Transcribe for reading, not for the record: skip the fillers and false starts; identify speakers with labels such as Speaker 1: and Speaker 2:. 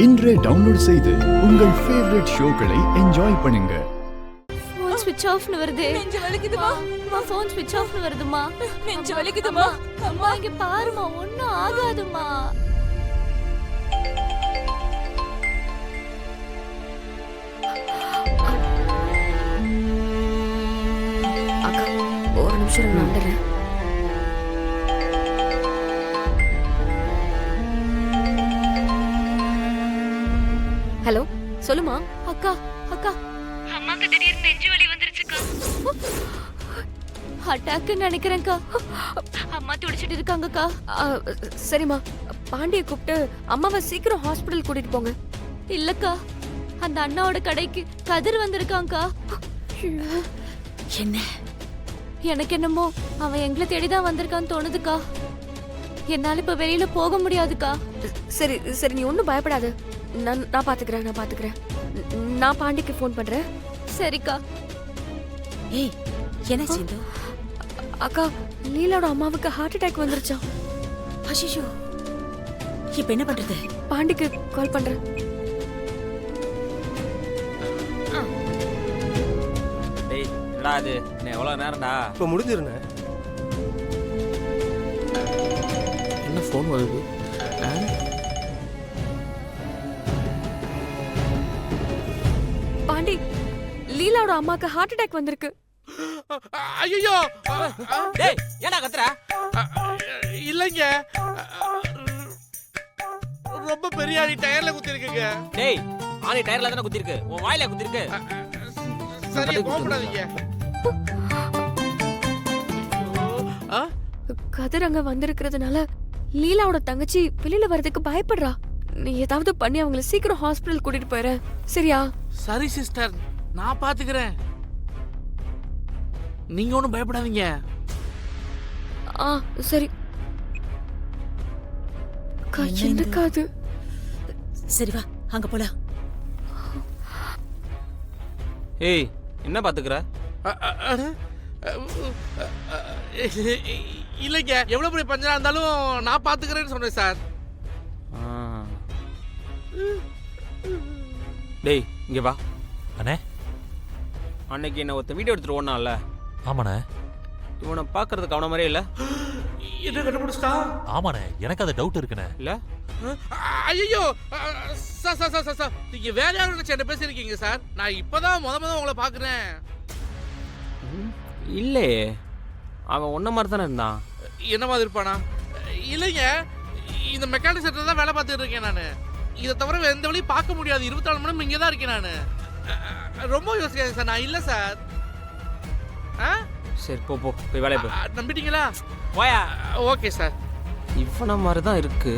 Speaker 1: இன்றே டவுன்லோட் செய்து உங்கள் ஃபேவரட் ஷோக்களை என்ஜாய் பண்ணுங்க.
Speaker 2: ஃபோன் ஸ்விட்ச் ஆஃப்னு வருதே.
Speaker 3: நெஞ்சு வலிக்குதுமா.
Speaker 2: அம்மா ஃபோன் ஸ்விட்ச் ஆஃப்னு வருதுமா.
Speaker 3: நெஞ்சு வலிக்குதுமா.
Speaker 2: அம்மா இங்க பாருமா, ஒண்ணும் ஆகாதுமா.
Speaker 3: அக்கா ஒரு நிமிஷம் நான் வந்துடுறேன். ஹலோ சொல்லுமா.
Speaker 2: அக்கா அக்கா,
Speaker 4: அம்மாக்கு திடீர்னு நெஞ்சு வலி வந்துருச்சுக்கா.
Speaker 2: அட்டாக்னு நினைக்கிறேன்க்கா. அம்மா துடிச்சிட்டு இருக்காங்கக்கா.
Speaker 3: சரிம்மா, பாண்டியை கூப்பிட்டு அம்மாவை சீக்கிரம் ஹாஸ்பிட்டல் கூட்டிட்டு போங்க.
Speaker 2: இல்லக்கா, அந்த அண்ணாவோட கடைக்கு கதிர் வந்திருக்காங்கக்கா.
Speaker 3: என்ன?
Speaker 2: எனக்கு என்னமோ அவன் எங்களை தேடிதான் வந்திருக்கான்னு தோணுதுக்கா. என்னால இப்ப வெளியில போக முடியாதுக்கா.
Speaker 3: சரி சரி, நீ ஒன்றும் பயப்படாத. நான் பாத்துக்கிறேன். நான் பாண்டிக்கு ஃபோன் பண்றேன்.
Speaker 2: சரிக்கா.
Speaker 5: ஏய், என்ன சிந்து?
Speaker 3: அக்கா, லீலாவோட அம்மாவுக்கு ஹார்ட் அட்டாக் வந்துருச்சா?
Speaker 5: அஷிஷோ, இப்ப என்ன பண்றது?
Speaker 3: பாண்டிக்கு கால் பண்றேன்.
Speaker 6: டேய், என்னடா இது? என்ன எவ்வளவு நேரம்டா?
Speaker 7: இப்போ முடிஞ்சிருண்ணே. என்ன ஃபோன் வருது?
Speaker 3: பாண்டி, லீலாவோட அம்மாக்கு ஹார்ட் அட்டாக் வந்திருக்கு.
Speaker 7: ஐயோ,
Speaker 6: டேய், ஏன்டா கத்துற?
Speaker 7: இல்லைங்க, ரொம்ப பெரிய ஆளி டயர்ல குத்திருக்குங்க.
Speaker 6: டேய், ஆனி டயர்ல தானே குத்திருக்கு, உன் வாயில குத்திருக்கு.
Speaker 7: சரியா கோபப்படாதீங்க.
Speaker 3: கதிர் அங்க வந்திருக்கிறதுனால லீலாவோட தங்கச்சி வெளியில வர்றதுக்கு பயப்படுறா. நீ ஏதாவது பண்ணி அவங்கள சீக்கிரம் ஹாஸ்பிடல் கூட்டிட்டு போயிரு, சரியா?
Speaker 7: சரி சிஸ்டர், நான் பாத்துக்கிறேன். நீங்க ஒண்ணும் பயப்படாதீங்க.
Speaker 3: சரி. என்னக்கா அது?
Speaker 5: சரி வா, அங்க போலாம்.
Speaker 6: ஏய், என்ன பாத்துக்கற?
Speaker 7: இல்லைங்க, எவ்வளவு பெரிய பஞ்சனா இருந்தாலும் நான் பாத்துக்கிறேன்னு சொன்னேன் சார்.
Speaker 6: டேய், இங்க வா.
Speaker 8: அண்ணே,
Speaker 6: அன்னைக்கு என்ன ஒருத்த வீடியோ எடுத்துட்டு ஓடனால?
Speaker 8: ஆமாண்ணே.
Speaker 6: இவனை பாக்குறதுக்கு அவன மாதிரியே இல்ல.
Speaker 7: என்ன கண்டுபிடிச்சிட்டா?
Speaker 8: ஆமாண்ணே, எனக்கு அது டவுட் இருக்குண்ணே.
Speaker 6: இல்ல?
Speaker 7: ஐயோ சார், நீங்க வேற யாரும் நினைச்சு என்ன பேசிருக்கீங்க சார்? நான் இப்பதான் முத உங்களை பாக்குறேன்.
Speaker 6: இல்லையே, அவன் ஒன்ன மாதிரி தானே இருந்தான்.
Speaker 7: என்ன மாதிரி இருப்பானா? இல்லைங்க, இந்த மெக்கானிக் சென்டர் தான் வேலை பார்த்துட்டு இருக்கேன் நான். இதை தவிர எந்த வழியும் பார்க்க முடியாது. 24 மணி நேரம் இங்கே தான் இருக்கேன் நான். ரொம்ப யோசிக்காது சார், நான் இல்லை சார்.
Speaker 6: சரி, போய் வேலையை போ.
Speaker 7: நம்பிட்டீங்களா?
Speaker 6: போயா.
Speaker 7: Okay sir.
Speaker 6: இவன மாதிரி தான் இருக்கு.